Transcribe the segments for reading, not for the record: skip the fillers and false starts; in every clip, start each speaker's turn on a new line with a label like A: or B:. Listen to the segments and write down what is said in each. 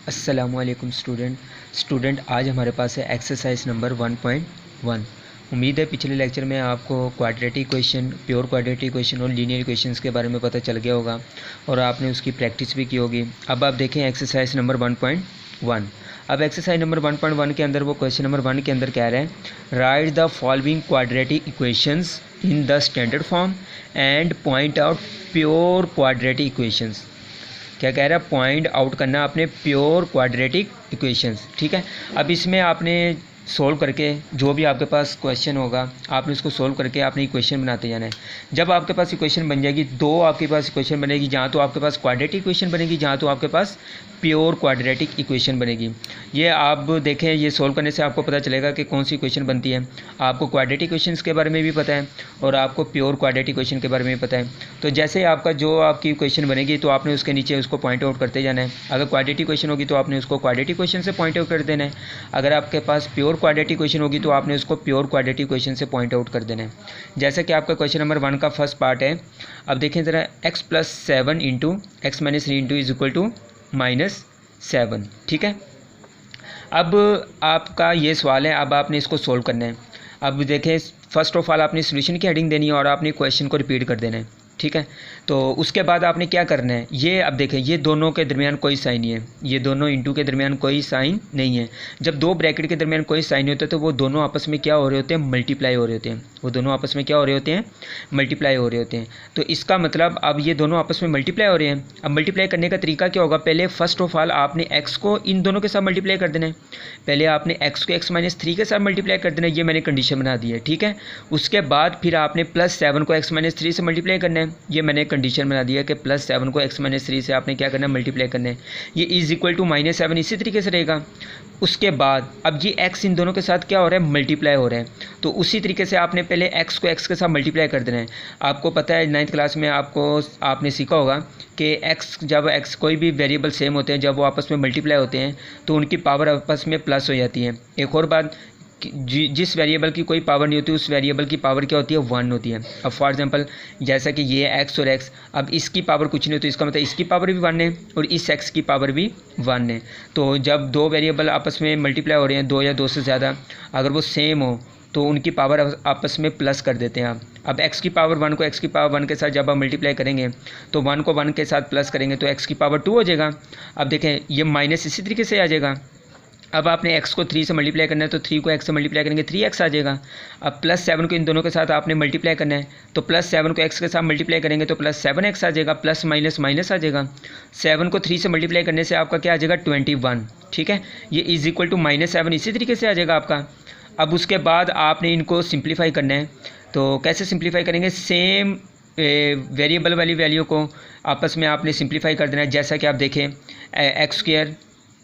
A: अस्सलामुअलैकुम स्टूडेंट आज हमारे पास है एक्सरसाइज नंबर 1.1। उम्मीद है पिछले लेक्चर में आपको quadratic equation, pure quadratic equation और लीनियर इक्वेशंस के बारे में पता चल गया होगा और आपने उसकी प्रैक्टिस भी की होगी। अब आप देखें एक्सरसाइज नंबर 1.1। अब एक्सरसाइज नंबर 1.1 के अंदर वो क्वेश्चन नंबर 1 के अंदर कह रहे हैं right the following quadratic equations in the standard form and point out pure quadratic equations. क्या कह रहा है? पॉइंट आउट करना आपने प्योर क्वाड्रेटिक इक्वेशंस। ठीक है, अब इसमें आपने सोल्व करके जो भी आपके पास क्वेश्चन होगा आपने उसको सोल्व करके आपने इक्वेशन बनाते जाना है। जब आपके पास इक्वेशन बन जाएगी, दो आपके पास इक्वेशन बनेगी, जहाँ तो आपके पास क्वाड्रेटिक इक्वेशन बनेगी, जहाँ तो आपके पास प्योर क्वाड्रेटिक इक्वेशन बनेगी। ये आप देखें, ये सोल्व करने से आपको पता चलेगा कि कौन सी इक्वेशन बनती है। आपको क्वाड्रेटिक इक्वेशंस के बारे में भी पता है और आपको प्योर क्वाड्रेटिक इक्वेशन के बारे में भी पता है। तो जैसे आपका जो आपकी इक्वेशन बनेगी तो आपने उसके नीचे उसको पॉइंट आउट करते जाना है। अगर क्वाड्रेटिक इक्वेशन होगी तो आपने उसको क्वाड्रेटिक इक्वेशन से पॉइंट आउट कर देना है। अगर आपके पास प्योर क्वाड्रेटिक इक्वेशन होगी तो आपने उसको प्योर क्वाड्रेटिक इक्वेशन से पॉइंट आउट कर देना है। जैसा कि आपका क्वेश्चन नंबर 1 का फर्स्ट पार्ट है। अब देखें ज़रा, x+7 into x - 3 into is equal to -7। ठीक है, अब आपका ये सवाल है, अब आपने इसको सोल्व करना है। अब देखें, फर्स्ट ऑफ ऑल आपने सोल्यूशन की हेडिंग देनी है और आपने क्वेश्चन को रिपीट कर देना है। ठीक है, तो उसके बाद आपने क्या करना है, ये अब देखें, ये दोनों के दरमियान कोई साइन नहीं है, ये दोनों इंटू के दरमियान कोई साइन नहीं है। जब दो ब्रैकेट के दरमियान कोई साइन होता है तो वो दोनों आपस में क्या हो रहे होते हैं? मल्टीप्लाई हो रहे होते हैं। वो दोनों आपस में क्या हो रहे होते हैं? मल्टीप्लाई हो रहे होते हैं। तो इसका मतलब अब ये दोनों आपस में मल्टीप्लाई हो रहे हैं। अब मल्टीप्लाई करने का तरीका क्या होगा? पहले फर्स्ट ऑफ ऑल आपने एक्स को इन दोनों के साथ मल्टीप्लाई कर देना है। पहले आपने एक्स को x - 3 के साथ मल्टीप्लाई कर देना है, ये मैंने कंडीशन बना दी है। ठीक है, उसके बाद फिर आपने +7 को x - 3 से मल्टीप्लाई करना है, ये मैंने कंडीशन बना दिया है कि +7 को x - 3 से आपने क्या करना है? मल्टीप्लाई करना है। ये इज इक्वल टू -7 इसी तरीके से रहेगा। उसके बाद अब ये x इन दोनों के साथ क्या हो रहा है? मल्टीप्लाई हो रहा है। तो उसी तरीके से आपने पहले x को x के साथ मल्टीप्लाई कर देना है। आपको पता है 9th क्लास में आपने सीखा होगा कि जब x कोई भी वेरिएबल सेम होते हैं, जब वो आपस में मल्टीप्लाई होते हैं तो उनकी पावर आपस में प्लस हो जाती है। एक और बात, जिस वेरिएबल की कोई पावर नहीं होती उस वेरिएबल की पावर क्या होती है? 1 होती है। अब फॉर एग्जांपल जैसा कि ये x और x, अब इसकी पावर कुछ नहीं होती, इसका मतलब इसकी पावर भी 1 है और इस x की पावर भी 1 है। तो जब दो वेरिएबल आपस में मल्टीप्लाई हो रहे हैं, दो या दो से ज़्यादा, अगर वो सेम हो तो उनकी पावर आपस में प्लस कर देते हैं आप। अब x की पावर 1 को x की पावर 1 के साथ जब आप मल्टीप्लाई करेंगे तो 1 को 1 के साथ प्लस करेंगे तो x की पावर 2 हो जाएगा। अब देखें, ये माइनस इसी तरीके से आ जाएगा। अब आपने x को 3 से मल्टीप्लाई करना है तो 3 को x से मल्टीप्लाई करेंगे 3x आ जाएगा। अब +7 को इन दोनों के साथ आपने मल्टीप्लाई करना है तो +7 को x के साथ मल्टीप्लाई करेंगे तो +7x आ जाएगा, प्लस माइनस माइनस आ जाएगा। 7 को 3 से मल्टीप्लाई करने से आपका क्या आ जाएगा? 21। ठीक है, ये इज इक्वल टू -7 इसी तरीके से आ जाएगा आपका। अब उसके बाद आपने इनको सिंप्लीफाई करना है। तो कैसे सिंप्लीफाई करेंगे? सेम वेरिएबल वाली वैल्यू को आपस में आपने सिंप्लीफाई कर देना है। जैसा कि आप देखें, x²,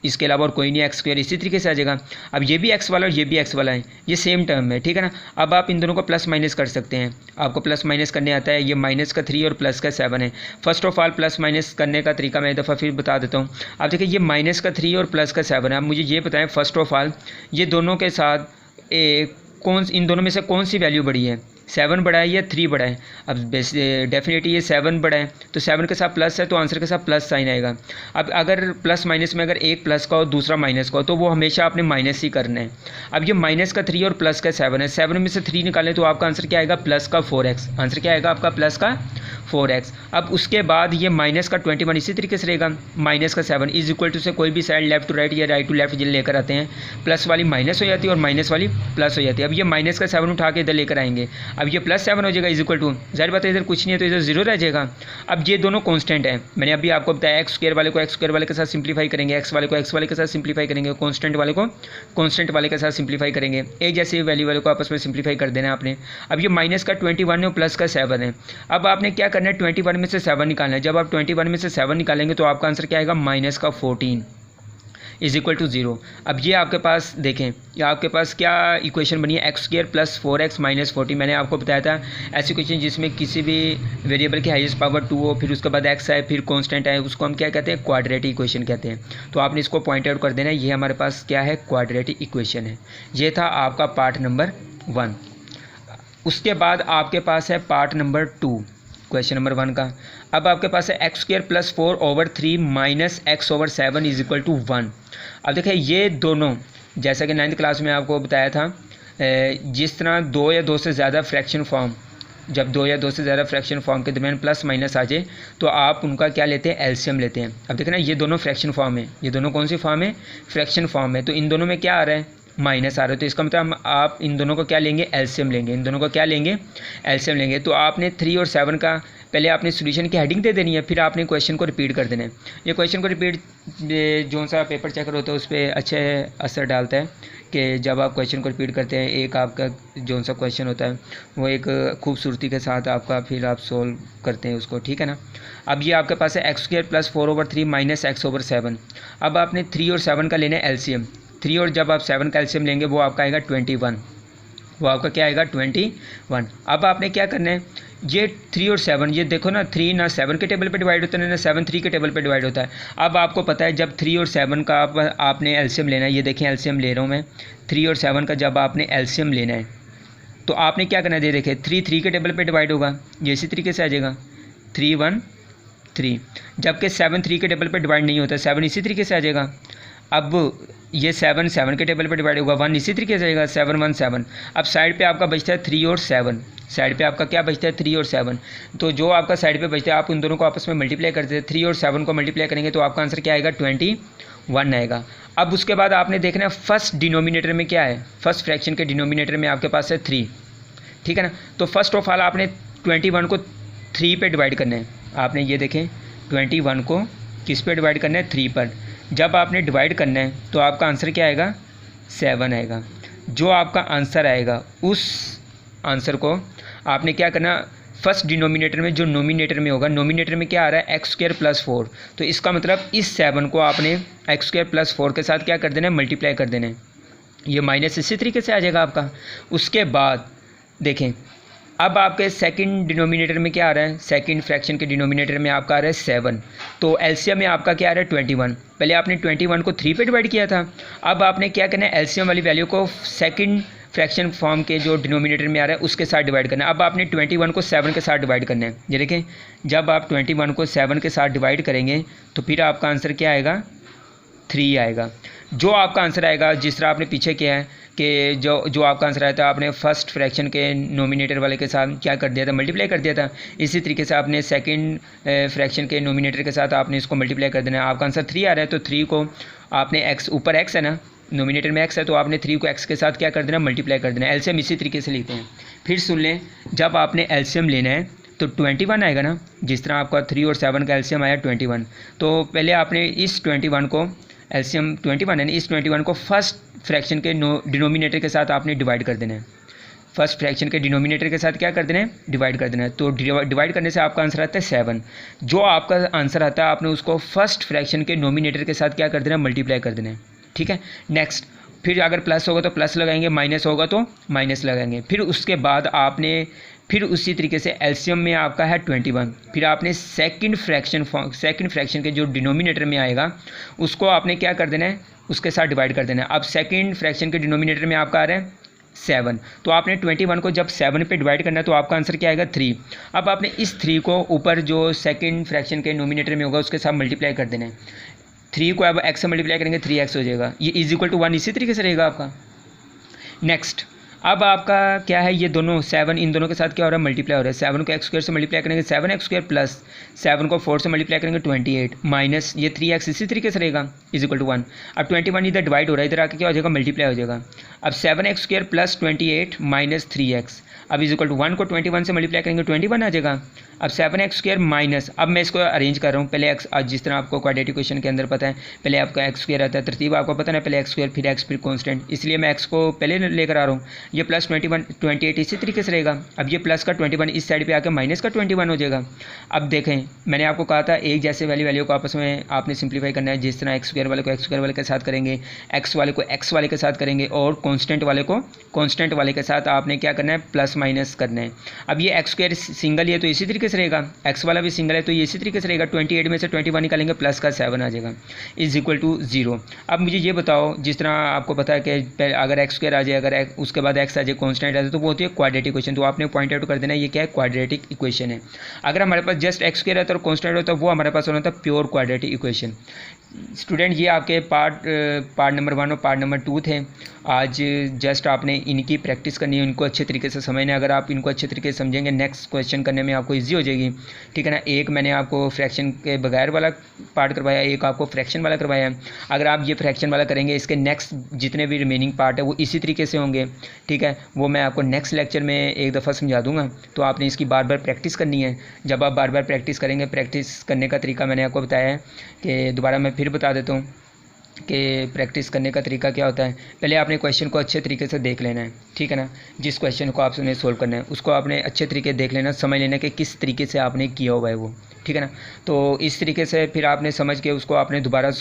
A: इसके अलावा और कोई नहीं, x² इसी तरीके से आ जाएगा। अब ये भी x वाला और ये भी x वाला है, ये सेम टर्म है। ठीक है ना, अब आप इन दोनों को प्लस माइनस कर सकते हैं। आपको प्लस माइनस करने आता है। ये -3 और +7 है। First of all plus minus करने का तरीका मैं एक दफ़ा फिर बता देता हूँ। आप देखिए, ये -3 और +7 है। अब मुझे ये बताएं फर्स्ट ऑफ ऑल ये दोनों के साथ इन दोनों में से कौन सी वैल्यू बड़ी है? 7 बड़ा है या 3 बड़ा है? अब डेफिनेटली ये 7 बड़ा है, तो 7 के साथ प्लस है तो आंसर के साथ प्लस साइन आएगा। अब अगर प्लस माइनस में अगर एक प्लस का हो दूसरा माइनस का हो तो वो हमेशा आपने माइनस ही करना है। अब ये -3 और +7 है, 7 में से 3 निकालें तो आपका आंसर क्या आएगा? +4x। आंसर क्या आएगा आपका? +4x। अब उसके बाद ये -21 इसी तरीके से रहेगा, -7 इज इक्वल टू से कोई भी साइड लेफ्ट टू राइट या राइट टू लेफ्ट जिन लेकर आते हैं, प्लस वाली माइनस हो जाती है और माइनस वाली प्लस हो जाती है। अब ये -7 उठा के इधर लेकर आएंगे, अब ये +7 हो जाएगा इज इक्वल टू, जाहिर बात है इधर कुछ नहीं है तो इधर 0 रह जाएगा। अब ये दोनों कांस्टेंट है, मैंने अभी आपको बताया x² वाले को x² वाले के साथ सिंप्लीफाई करेंगे, x वाले को x वाले के साथ सिंप्लीफाई करेंगे, कांस्टेंट वाले को कांस्टेंट वाले के साथ सिंप्लीफाई करेंगे। एक जैसे वैल्यू वाले को आपस में सिंप्लीफाई कर देना है आपने। अब ये -21 है और +7 है। अब आपने क्या करना है? 21 में से 7 निकालना है। जब आप 21 में से 7 निकालेंगे तो आपका आंसर क्या आएगा? -14 इज इक्वल टू 0। अब ये आपके पास देखें, ये आपके पास क्या इक्वेशन बनी है? x² + 4x - 40। मैंने आपको बताया था ऐसी इक्वेशन जिसमें किसी भी वेरिएबल की हाईएस्ट पावर 2 हो, फिर उसके बाद x है, फिर कांस्टेंट है, उसको हम क्या कहते हैं? क्वाड्रेटिक इक्वेशन कहते हैं। तो आपने इसको पॉइंट आउट कर देना है, ये हमारे पास क्या है? क्वाड्रेटिक इक्वेशन है। ये था आपका पार्ट नंबर 1। उसके बाद आपके पास है पार्ट नंबर 2। क्वेश्चन नंबर 1 का। अब आपके पास है x square plus 4/3 minus x/7 is equal to 1। अब देखिए ये दोनों, जैसा कि 9th क्लास में आपको बताया था, जिस तरह 2 या 2 से ज़्यादा फ्रैक्शन फॉर्म, जब 2 या 2 से ज़्यादा फ्रैक्शन फॉर्म के दरमियान प्लस माइनस आ जाए तो आप उनका क्या लेते हैं, एलसीएम लेते हैं। अब देखना ये दोनों फ्रैक्शन फॉर्म है, ये दोनों कौन सी फॉर्म है, फ्रैक्शन फॉर्म है, तो इन दोनों में क्या आ रहा है, माइनस आ रहा है, तो इसका मतलब आप इन दोनों को क्या लेंगे, एलसीएम लेंगे, इन दोनों को क्या लेंगे, एलसीएम लेंगे। तो आपने 3 और 7 का पहले आपने सॉल्यूशन की हेडिंग दे देनी है, फिर आपने क्वेश्चन को रिपीट कर देना है। ये क्वेश्चन को रिपीट जो सा पेपर चेकर होता है उस पर अच्छे असर डालता है कि जब आप क्वेश्चन को रिपीट करते हैं, एक आपका जो सा क्वेश्चन होता है वो एक खूबसूरती के साथ आपका फिर आप सोल्व करते हैं उसको, ठीक है ना। अब ये आपके पास है x square plus 4/3 minus x/7। अब आपने 3 और 7 का लेना है एलसीएम। 3 और जब आप 7 का एलसीएम लेंगे वो आपका आएगा 21, वो आपका क्या आएगा 21। अब आपने क्या करना है, ये 3 और 7, ये देखो ना 3 ना 7 के टेबल पे डिवाइड होता है ना 7 3 के टेबल पे डिवाइड होता है। अब आपको पता है जब 3 और 7 का आपने एलसीएम लेना है, ये देखें एलसीएम ले रहा हूँ मैं, 3 और 7 का जब आपने एलसीएम लेना है तो आपने क्या करना है, देखें 3 3 के टेबल पे डिवाइड होगा, ये इसी तरीके से आ जाएगा 3 1 3, जबकि 7 3 के टेबल पे डिवाइड नहीं होता, 7 इसी तरीके से आ जाएगा। अब ये 7 7 के टेबल पे डिवाइड होगा, 1 इसी तरीके से आएगा, 7 1 7। अब साइड पे आपका बचता है 3 और 7, साइड पे आपका क्या बचता है 3 और 7, तो जो आपका साइड पे बचता है आप उन दोनों को आपस में मल्टीप्लाई करते हैं, 3 और 7 को मल्टीप्लाई करेंगे तो आपका आंसर क्या आएगा 21 आएगा। अब उसके बाद आपने देखना है फर्स्ट डिनोमिनेटर में क्या है, फर्स्ट फ्रैक्शन के डिनोमिनेटर में आपके पास है 3, ठीक है ना। तो फर्स्ट ऑफ ऑल आपने 21 को 3 पे डिवाइड करना है। आपने ये देखें 21 को किस पे डिवाइड करना है, 3 पर। जब आपने डिवाइड करना है तो आपका आंसर क्या आएगा, 7 आएगा। जो आपका आंसर आएगा उस आंसर को आपने क्या करना, फर्स्ट डिनोमिनेटर में जो नोमिनेटर में होगा, नोमिनेटर में क्या आ रहा है एक्स स्क्वायर प्लस 4, तो इसका मतलब इस 7 को आपने एक्स स्क्वायर प्लस 4 के साथ क्या कर देना है, मल्टीप्लाई कर देना है। ये माइनस इसी तरीके से आ जाएगा आपका। उसके बाद देखें अब आपके सेकंड डिनोमिनेटर में क्या आ रहा है, सेकंड फ्रैक्शन के डिनोमिनेटर में आपका आ रहा है 7, तो एलसीएम में आपका क्या आ रहा है 21। पहले आपने 21 को 3 पे डिवाइड किया था, अब आपने क्या करना है, एलसीएम वाली वैल्यू को सेकंड फ्रैक्शन फॉर्म के जो डिनोमिनेटर में आ रहा है उसके साथ डिवाइड करना है। अब आपने 21 को 7 के साथ डिवाइड करना है। ये देखें जब आप 21 को 7 के साथ डिवाइड करेंगे तो फिर आपका आंसर क्या आएगा, 3 आएगा। जो आपका आंसर आएगा जिस तरह आपने पीछे किया है कि जो आपका आंसर आया था आपने फर्स्ट फ्रैक्शन के नोमिनेटर वाले के साथ क्या कर दिया था, मल्टीप्लाई कर दिया था। इसी तरीके से आपने सेकंड फ्रैक्शन के नोमिनेटर के साथ आपने इसको मल्टीप्लाई कर देना है। आपका आंसर 3 आ रहा है तो 3 को आपने एक्स, ऊपर एक्स है ना, नोमिनेटर में एक्स है तो आपने 3 को एक्स के साथ क्या कर देना, मल्टीप्लाई कर देना। एलसीएम इसी तरीके से लिखते हैं। फिर सुन लें, जब आपने एलसीएम लेना है तो 21 आएगा ना, जिस तरह आपका 3 और 7 का एलसीएम आया 21, तो पहले आपने इस 21 को एलसीएम 21 है ना, इस 21 को फर्स्ट फ्रैक्शन के डिनोमिनेटर के साथ आपने डिवाइड कर देना है। फर्स्ट फ्रैक्शन के डिनोमिनेटर के साथ क्या कर देना है, डिवाइड कर देना है। तो डिवाइड करने से आपका आंसर आता है 7। जो आपका आंसर आता है आपने उसको फर्स्ट फ्रैक्शन के नोमिनेटर के साथ क्या कर देना है, मल्टीप्लाई कर देना है, ठीक है। नेक्स्ट, फिर अगर प्लस होगा तो प्लस लगाएंगे, माइनस होगा तो माइनस लगाएंगे। फिर उसके बाद आपने फिर उसी तरीके से एलसीएम में आपका है 21, फिर आपने सेकंड फ्रैक्शन के जो डिनोमिनेटर में आएगा उसको आपने क्या कर देना है, उसके साथ डिवाइड कर देना है। अब सेकंड फ्रैक्शन के डिनोमिनेटर में आपका आ रहा है 7, तो आपने 21 को जब 7 पे डिवाइड करना है तो आपका आंसर क्या आएगा 3। अब आपने इस 3 को ऊपर जो सेकंड फ्रैक्शन के नोमिनेटर में होगा उसके साथ मल्टीप्लाई कर देना है। 3 को अब x से मल्टीप्लाई करेंगे 3x हो जाएगा, ये इज इक्वल टू 1 इसी तरीके से रहेगा आपका। नेक्स्ट, अब आपका क्या है, ये दोनों 7 इन दोनों के साथ क्या हो रहा है, मल्टीप्लाई हो रहा है। 7 को एक्स स्क्वायर से मल्टीप्लाई करेंगे 7x² प्लस 7 को 4 से मल्टीप्लाई करेंगे 28 माइनस ये 3x इसी तरीके से रहेगा इज इक्वल टू 1। अब 21 इधर डिवाइड हो रहा है, इधर आके क्या हो जाएगा, मल्टीप्लाई हो जाएगा। अब 7x² प्लस 28 माइनस 3x, अब इज इक्वल टू 1 को 21 से मल्टीप्लाई करेंगे 21 आ जाएगा। अब 7x² माइनस, अब मैं इसको अरेंज कर रहा हूँ, पहले x, आज जिस तरह आपको क्वाड्रेटिक इक्वेशन के अंदर पता है पहले आपका x² आता है, तरतीब आपको पता है, पहले x² फिर x फिर कांस्टेंट, इसलिए मैं x को पहले लेकर आ रहा हूँ। ये प्लस 28 इसी तरीके से रहेगा। अब ये प्लस का 21 इस साइड पे आकर माइनस का 21 हो जाएगा। अब देखें मैंने आपको कहा था एक जैसे वैल्यू को आपस में आपने सिंप्लीफाई करना है, जिस तरह x² वाले को x² वाले के साथ करेंगे, x वाले को x वाले के साथ करेंगे और कांस्टेंट वाले को कांस्टेंट वाले के साथ आपने क्या करना है, प्लस माइनस करना है। अब ये एक्स स्क्वायर सिंगल है तो इसी तरीके से रहेगा, एक्स वाला भी सिंगल है तो ये इसी तरीके से रहेगा, 28 में से 21 निकालेंगे प्लस का 7 आ जाएगा इज इक्वल टू 0। अब मुझे ये बताओ, जिस तरह आपको पता है कि अगर एक्स स्क्वायर आ जाए, अगर उसके बाद एक्स आ जाए, कॉन्स्टेंट आ जाए, तो वो होती है क्वाड्रेटिक इक्वेशन। तो आपने पॉइंट आउट कर देना ये क्या है, क्वाड्रेटिक इक्वेशन है। अगर हमारे पास जस्ट एक्स स्क्वायर रहता है और कॉन्स्टेंट होता है वो हमारे पास होना था प्योर क्वाड्रेटिक इक्वेशन। स्टूडेंट ये आपके पार्ट नंबर 1 और पार्ट नंबर 2 थे। आज जस्ट आपने इनकी प्रैक्टिस करनी है, इनको अच्छे तरीके से समझना है। अगर आप इनको अच्छे तरीके से समझेंगे नेक्स्ट क्वेश्चन करने में आपको इजी हो जाएगी, ठीक है ना। एक मैंने आपको फ्रैक्शन के बगैर वाला पार्ट करवाया, एक आपको फ्रैक्शन वाला करवाया। अगर आप ये फ्रैक्शन वाला करेंगे, इसके नेक्स्ट जितने भी रिमेनिंग पार्ट है वो इसी तरीके से होंगे, ठीक है। वो मैं आपको नेक्स्ट लेक्चर में एक दफ़ा समझा दूंगा। तो आपने इसकी बार बार प्रैक्टिस करनी है। जब आप बार बार प्रैक्टिस करेंगे, प्रैक्टिस करने का तरीका मैंने आपको बताया है कि दोबारा मैं फिर बता देता हूँ कि प्रैक्टिस करने का तरीका क्या होता है। पहले आपने क्वेश्चन को अच्छे तरीके से देख लेना है, ठीक है ना। जिस क्वेश्चन को आपने सोल्व करना है उसको आपने अच्छे तरीके देख लेना, समझ लेना कि किस तरीके से आपने किया हुआ है वो, ठीक है ना। तो इस तरीके से फिर आपने समझ के उसको आपने दोबारा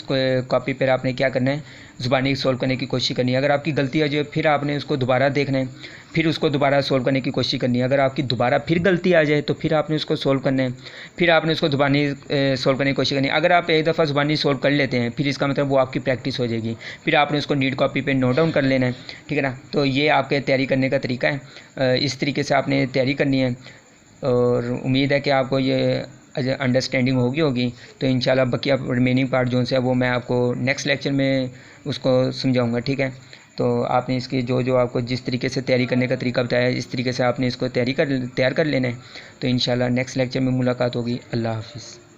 A: कॉपी पर आपने क्या करना है, ज़ुबानी सोल्व करने की कोशिश करनी है। अगर आपकी गलती आ जाए फिर आपने उसको दोबारा देखना है, फिर उसको दोबारा सोल्व करने की कोशिश करनी है। अगर आपकी दोबारा फिर गलती आ जाए तो फिर आपने उसको सोल्व करना है, फिर आपने उसको ज़ुबानी सोल्व करने की कोशिश करनी है। अगर आप एक दफ़ा ज़ुबानी सोल्व कर लेते हैं फिर इसका मतलब वो आपकी प्रैक्टिस हो जाएगी, फिर आपने उसको नीट कॉपी पे नोट डाउन कर लेना है, ठीक है ना। तो ये आपके तैयारी करने का तरीका है, इस तरीके से आपने तैयारी करनी है और उम्मीद है कि आपको ये अंडरस्टैंडिंग होगी। तो इंशाल्लाह बाकी आप रिमेनिंग पार्ट जो है वो मैं आपको नेक्स्ट लेक्चर में उसको समझाऊंगा, ठीक है। तो आपने इसकी जो आपको जिस तरीके से तैयारी करने का तरीका बताया है इस तरीके से आपने इसको तैयार कर लेना है। तो इंशाल्लाह नेक्स्ट लेक्चर में मुलाकात होगी। अल्लाह हाफ़िज़।